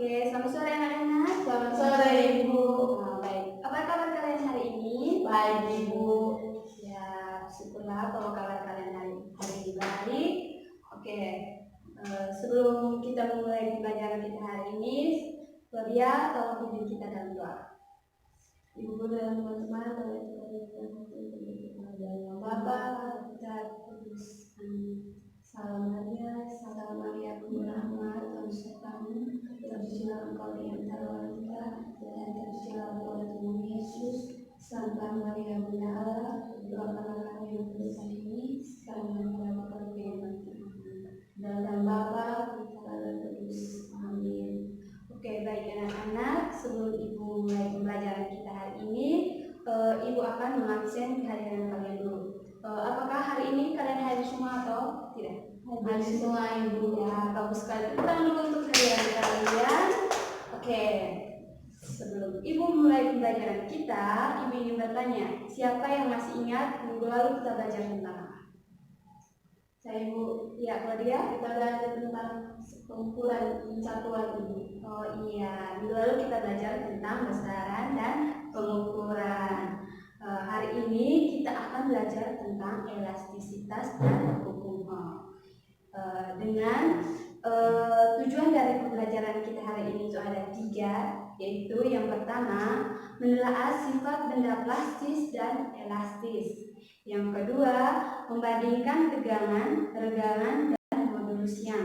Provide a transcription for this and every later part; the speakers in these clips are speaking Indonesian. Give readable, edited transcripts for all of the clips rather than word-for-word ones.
Oke, selamat sore anak-anak. Selamat sore Ibu. Baik. Apa kabar kalian hari ini? Baik Ibu. Ya, syukurlah kalau kabar kalian hari ini baik. Oke, sebelum kita memulai pembelajaran kita hari ini, Claudia tolong pimpin kita dalam doa. Ibu guru dan teman-teman, Bapa, kita kudus. Salam Maria, salam Maria, penuh rahmat, Tuhan sertamu. Terpujilah Engkau di antara wanita, dan terpujilah buah tubuhmu Yesus. Santa Maria Bunda Allah, doakanlah kami yang berdosa ini, sekarang dan pada waktu kami mati. Dalam Bapa, Putra, dan Roh Kudus. Amin. Oke, baik anak-anak, sebelum Ibu mulai pembelajaran kita hari ini, Ibu akan mengabsen kehadiran kalian dulu. Apakah hari ini kalian hadir semua atau tidak? Hadir semua Ibu. Ya, bagus sekali. Tepuk tangan dulu untuk kehadiran kalian. Oke, sebelum Ibu mulai pembelajaran kita, Ibu ingin bertanya, siapa yang masih ingat minggu lalu kita belajar tentang apa? Saya Ibu. Ya, Claudia, Kita belajar tentang pengukuran pencatuan Ibu. Oh iya, minggu lalu kita belajar tentang besaran dan pengukuran. Hari ini kita akan belajar tentang elastisitas dan hukum Ohm. Dengan tujuan dari pembelajaran kita hari ini itu ada 3, yaitu yang pertama menelaah sifat benda plastis dan elastis. Yang kedua, membandingkan tegangan, regangan, dan modulusnya.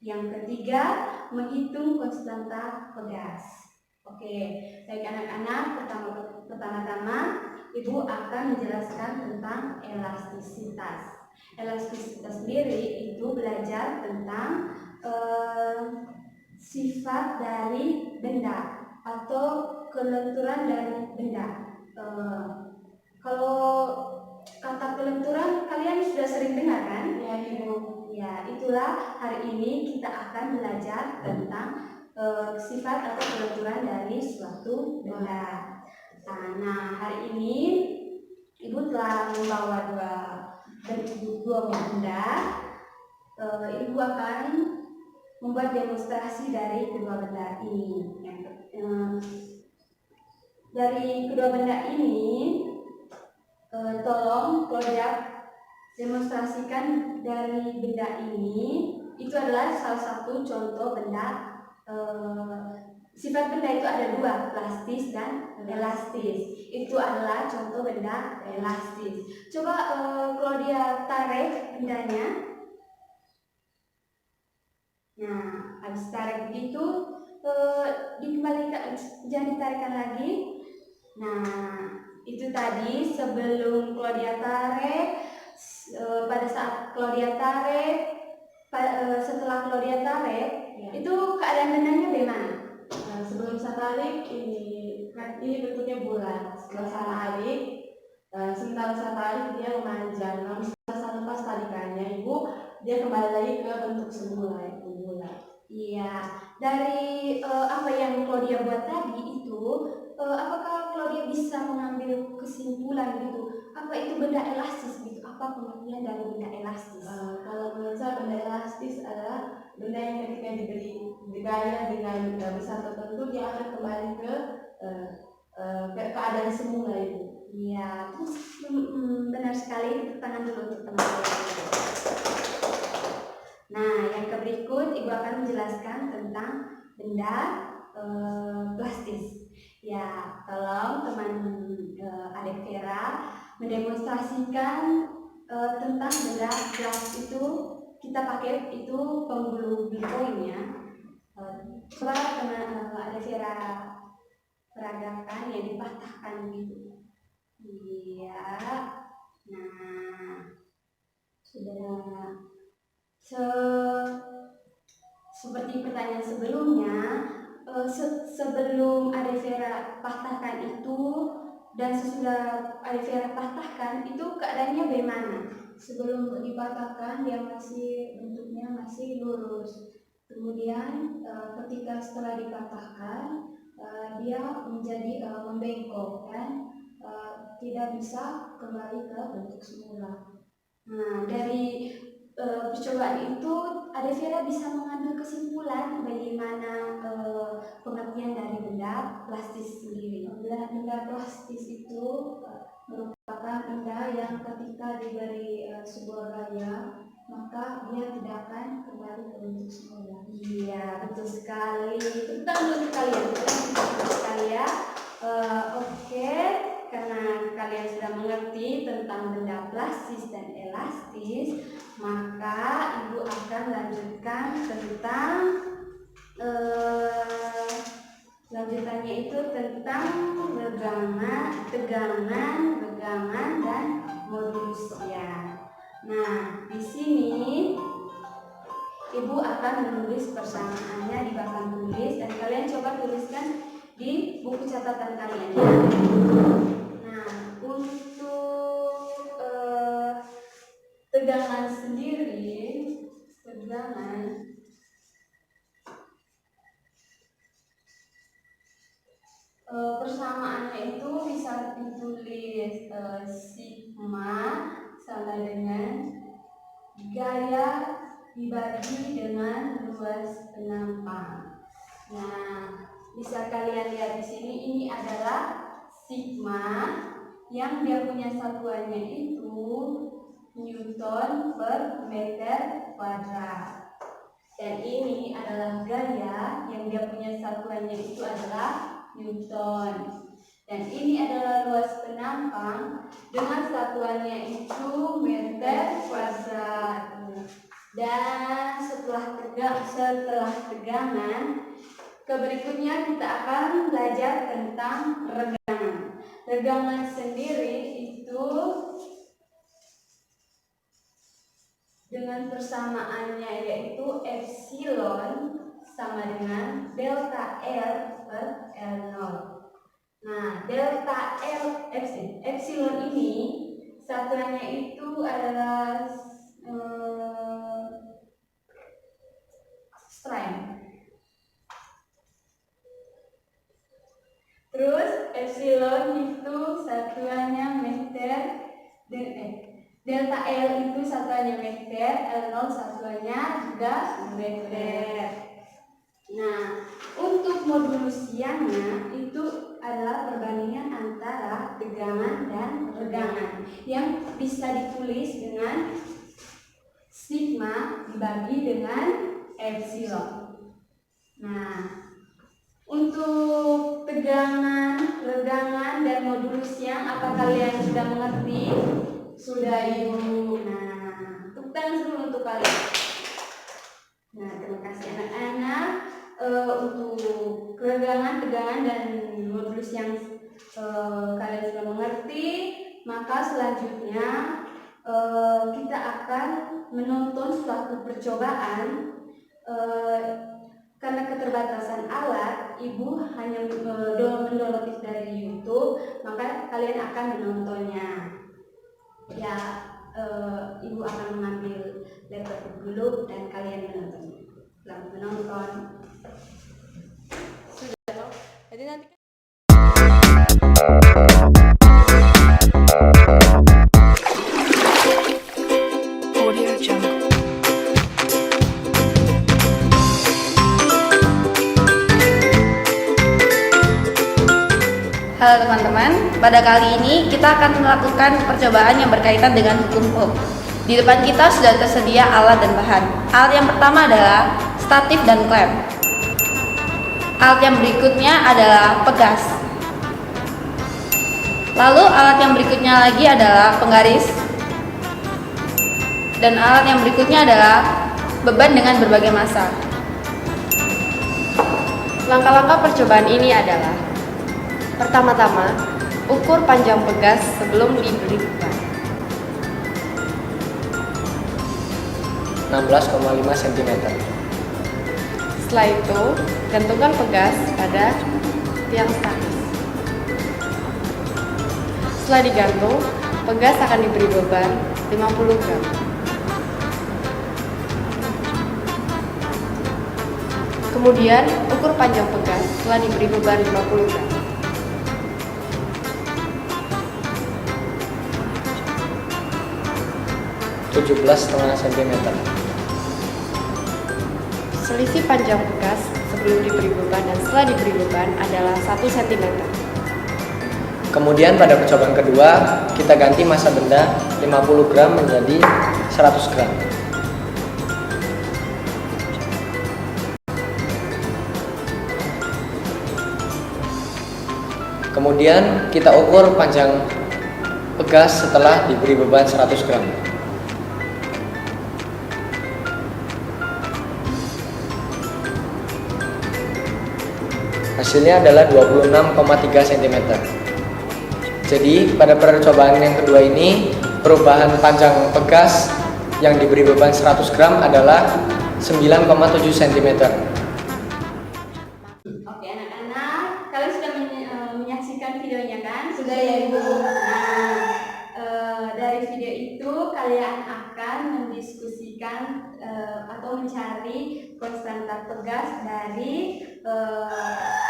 Yang ketiga, menghitung konstanta pegas. Oke, baik anak-anak, pertama-tama Ibu akan menjelaskan tentang elastisitas. Elastisitas sendiri itu belajar tentang sifat dari benda atau kelenturan dari benda. Kalau kata kelenturan kalian sudah sering dengar kan? Ya Ibu. Ya, itulah hari ini kita akan belajar tentang sifat atau kelenturan dari suatu benda. Nah, hari ini Ibu telah membawa dua benda. Ibu akan membuat demonstrasi dari kedua benda ini. Dari kedua benda ini, tolong Claudia demonstrasikan dari benda ini. Itu adalah salah satu contoh benda. Sifat benda itu ada 2, plastis dan elastis. Itu adalah contoh benda elastis. Coba Claudia tarik bendanya. Nah, habis tarik begitu, dikembalikan, jangan ditarikan lagi. Nah, itu tadi sebelum Claudia tarik, pada saat Claudia tarik, setelah Claudia tarik, ya, itu keadaan bendanya bagaimana? Sebelum saya tarik, ini bentuknya bulat. Setelah saya tarik, sementara saya tarik dia memanjang. Namun setelah saya lepas tarikannya Ibu, dia kembali lagi ke bentuk semula itu bulat. Iya, dari apa yang Claudia buat tadi itu, apakah Claudia bisa mengambil kesimpulan gitu? Apa itu benda elastis gitu? Apa pengertian dari benda elastis? Kalau menurut saya benda elastis adalah benda yang ketika diberi gaya dengan besar tertentu dia akan kembali ke keadaan semula Ibu. Iya, terus benar sekali. Tepuk tangan dulu untuk teman-teman. Nah, yang berikut Ibu akan menjelaskan tentang benda plastis. Ya, tolong teman adik Vera mendemonstrasikan tentang benda plastis itu. Kita pakai itu penggulu Bitcoin-nya. Coba teman adik Vera peragakan yang dipatahkan gitu. Iya. Nah, sudah. Seperti pertanyaan sebelumnya, sebelum Ade Vera patahkan itu dan sesudah Ade Vera patahkan itu keadaannya bagaimana? Sebelum dipatahkan dia masih bentuknya masih lurus. Kemudian ketika setelah dipatahkan dia menjadi membengkok dan tidak bisa kembali ke bentuk semula. Nah, dari percobaan itu Ade Vera bisa mengambil kesimpulan bagaimana plastis sendiri? Benda plastis itu merupakan benda yang ketika diberi sebuah gaya maka dia tidak akan kembali ke bentuk semula. Iya, betul sekali. Tentang dulu kalian, betul sekali ya. Oke, karena kalian sudah mengerti tentang benda plastis dan elastis, maka Ibu akan lanjutkan tentang lanjutannya itu tentang tegangan, dan modulusia. Nah, di sini Ibu akan menulis persamaannya di papan tulis dan kalian coba tuliskan di buku catatan kalian ya. Nah, untuk tegangan sendiri, persamaannya itu bisa ditulis sigma sama dengan gaya dibagi dengan luas penampang. Nah, bisa kalian lihat di sini, ini adalah sigma yang dia punya satuannya itu Newton per meter kuadrat. Dan ini adalah gaya yang dia punya satuannya itu adalah Newton. Dan ini adalah luas penampang dengan satuannya itu meter kuadrat. Dan setelah tegangan, berikutnya kita akan belajar tentang regangan. Regangan sendiri itu dengan persamaannya yaitu epsilon sama dengan delta L per L0. Nah, delta L epsilon ini satuannya itu adalah strength. Terus epsilon itu satuannya meter dan delta L itu satuannya meter, L0 satuannya juga meter. Nah, untuk modulusianya itu adalah perbandingan antara tegangan dan regangan yang bisa ditulis dengan sigma dibagi dengan epsilon. Nah, untuk tegangan, regangan, dan modulusian, apa kalian sudah mengerti? Sudah, Ibu. Nah, tepuk tangan dulu untuk kalian. Nah, terima kasih anak-anak. Untuk regangan, tegangan, dan modulus yang kalian sudah mengerti, maka selanjutnya kita akan menonton suatu percobaan. Karena keterbatasan alat, Ibu hanya mendownload dari YouTube, maka kalian akan menontonnya. Ya, Ibu akan mengambil laptop dulu dan kalian menontonnya. Selamat menonton. Sudah. Jadi nanti Audio Jungle. Halo teman-teman, pada kali ini kita akan melakukan percobaan yang berkaitan dengan hukum Ohm. Di depan kita sudah tersedia alat dan bahan. Alat yang pertama adalah statif dan klem. Alat yang berikutnya adalah pegas. Lalu alat yang berikutnya lagi adalah penggaris. Dan alat yang berikutnya adalah beban dengan berbagai massa. Langkah-langkah percobaan ini adalah: pertama-tama, ukur panjang pegas sebelum diberi beban. 16,5 cm. Setelah itu, gantungkan pegas pada tiang statis. Setelah digantung, pegas akan diberi beban 50 gram. Kemudian, ukur panjang pegas setelah diberi beban 50 gram. (17,5 cm). Selisih panjang pegas sebelum diberi beban dan setelah diberi beban adalah 1 cm. Kemudian pada percobaan kedua, kita ganti massa benda 50 gram menjadi 100 gram. Kemudian kita ukur panjang pegas setelah diberi beban 100 gram. Hasilnya adalah 26,3 cm. Jadi pada percobaan yang kedua ini, perubahan panjang pegas yang diberi beban 100 gram adalah 9,7 cm. Oke anak-anak, kalian sudah menyaksikan videonya kan? Sudah ya Ibu. Nah, dari video itu kalian akan mendiskusikan atau mencari konstanta pegas dari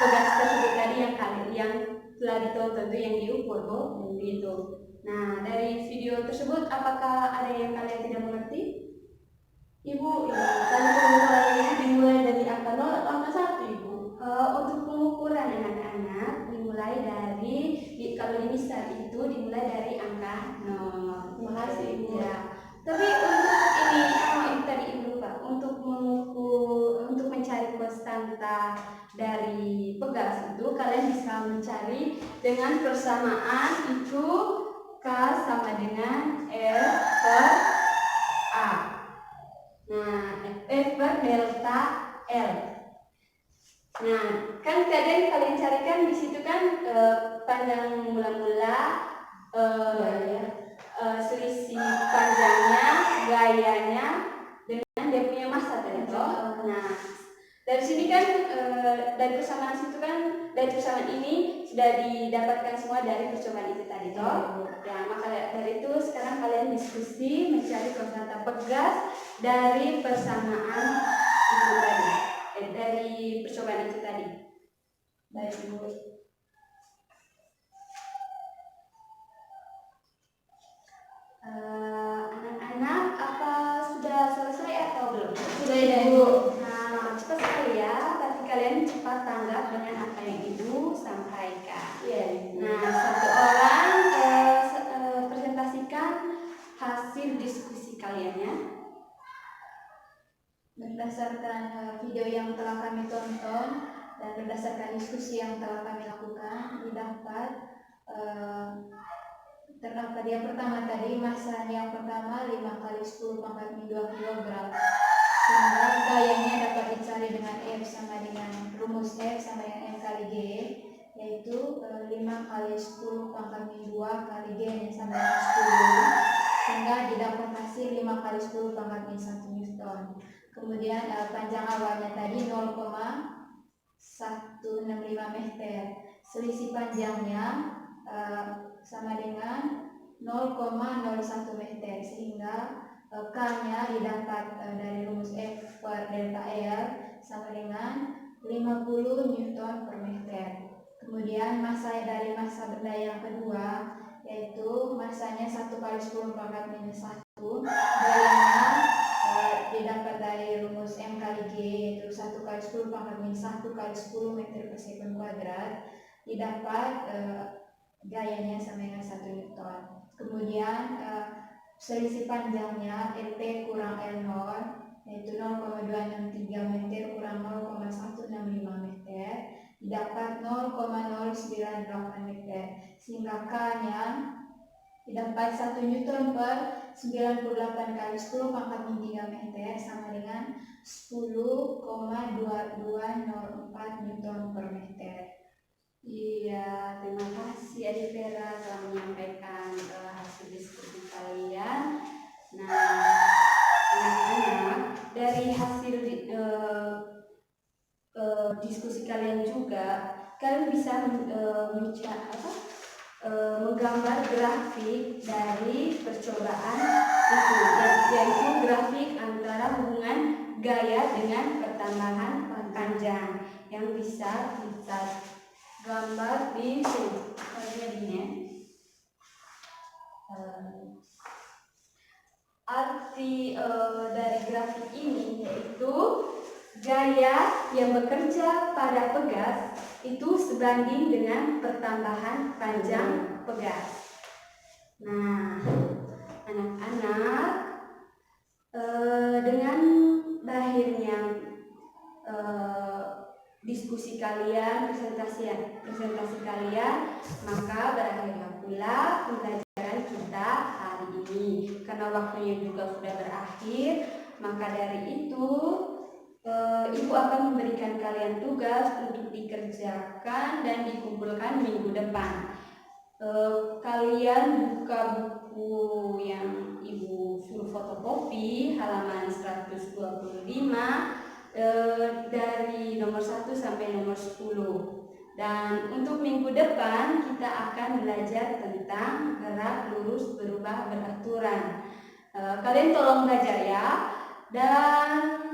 pegas tersebut tadi yang telah ditonton itu yang diukur gitu. Nah, dari video tersebut apakah ada yang kalian tidak mengerti? Ibu, Tadi pengukurannya dimulai dari angka 0 atau angka 1 Ibu? untuk pengukuran anak-anak dimulai dari kalau di misal itu dimulai dari angka 0. Terima kasih Ibu. Ya. Tapi untuk ini tadi Ibu lupa untuk mengukur untuk mencari konstanta dari pegas itu kalian bisa mencari dengan persamaan itu K sama dengan L per A. Nah, F per delta L. Nah, kan kalian carikan di situ kan panjang mula-mula, selisih panjangnya, gayanya dengan dia punya massa tadi toh. Nah, dari sini kan dari persamaan situ kan dari persamaan ini sudah didapatkan semua dari percobaan itu tadi toh. Ya, maka dari itu sekarang kalian diskusi mencari konstanta pegas dari persamaan itu tadi. Dari percobaan itu tadi. Baik Ibu. Anak-anak apa sudah selesai atau belum? Sudah ya Ibu. Nah, cepat sekali ya. Berarti kalian cepat tanggap dengan apa yang Ibu sampaikan. Iya Ibu. Nah, satu orang presentasikan hasil diskusi kalian ya. Berdasarkan video yang telah kami tonton dan berdasarkan diskusi yang telah kami lakukan, terdapat yang pertama tadi massa yang pertama 5 kali 10 pangkat min 2 kg, sehingga gayanya dapat dicari dengan F sama dengan rumus F sama dengan M kali G, yaitu 5 kali 10 pangkat min 2 kali G yang sama dengan 10, sehingga didapat hasil 5 kali 10 pangkat min 1 Newton. Kemudian panjang awalnya tadi 0,165 meter, selisih panjangnya sama dengan 0,01 meter, sehingga K-nya didapat dari rumus F per delta L sama dengan 50 Newton per meter. Kemudian massa dari massa benda yang kedua yaitu massanya 1 kali 10 pangkat minus 1, gayanya didapat dari rumus M kali G yaitu 1 kali 10 pangkat minus 1 kali 10 meter per sekund kuadrat, didapat gayanya sama dengan 1 Newton. Kemudian selisih panjangnya LP kurang L0 yaitu 0,263 meter kurang 0,165 meter, didapat 0,098 meter, sehingga K-nya didapat 1 Newton per 98 kali 10 pangkat min 3 meter sama dengan 10,2204 Newton per meter. Iya, terima kasih Adik Vera telah menyampaikan hasil diskusi kalian. Nah, anak-anak, dari hasil diskusi kalian juga, kalian bisa menggambar grafik dari percobaan itu, yaitu grafik antara hubungan gaya dengan pertambahan panjang yang bisa kita gambar di sini. Arti dari grafik ini yaitu Gaya yang bekerja pada pegas itu sebanding dengan pertambahan panjang pegas. Nah, anak-anak, dengan berakhirnya diskusi kalian, presentasi kalian, maka berakhirnya pula pembelajaran kita hari ini. Karena waktunya juga sudah berakhir, maka dari itu Ibu akan memberikan kalian tugas untuk dikerjakan dan dikumpulkan minggu depan. Kalian buka buku yang Ibu suruh fotokopi halaman 125 dari nomor 1 sampai nomor 10. Dan untuk minggu depan kita akan belajar tentang gerak lurus berubah beraturan. Kalian tolong belajar ya. Dan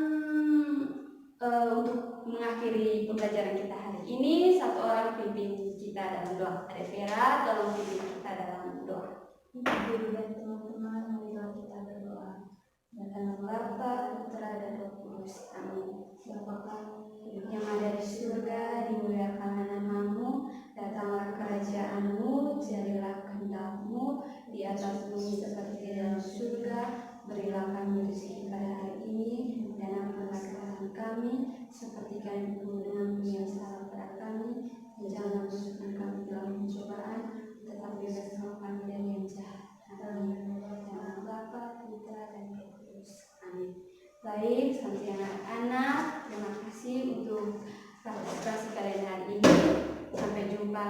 untuk mengakhiri pembelajaran kita hari ini, satu orang pimpin kita dalam doa. Ada Vera, tolong pimpin kita dalam doa. Guru dan teman-teman, marilah kita berdoa. Dalam nama Bapa, Putra, dan Roh Kudus. Amin. Bapa kami Yang ada di surga, dimuliakanlah namamu, datanglah kerajaanmu, jadilah kehendak-mu di atas bumi seperti di dalam surga. Berilah kami rezeki pada hari ini, dan ampunilah kesalahan kami, seperti kami pun mengampuni yang salah pada kami. Dan janganlah masukkan kami dalam pencobaan, tetapi bebaskanlah kami dari yang jahat. Amin. Dalam nama Bapa, Putra, dan Roh Kudus. Amin. Baik, sampai anak-anak, terima kasih untuk partisipasi kalian hari ini. Sampai jumpa.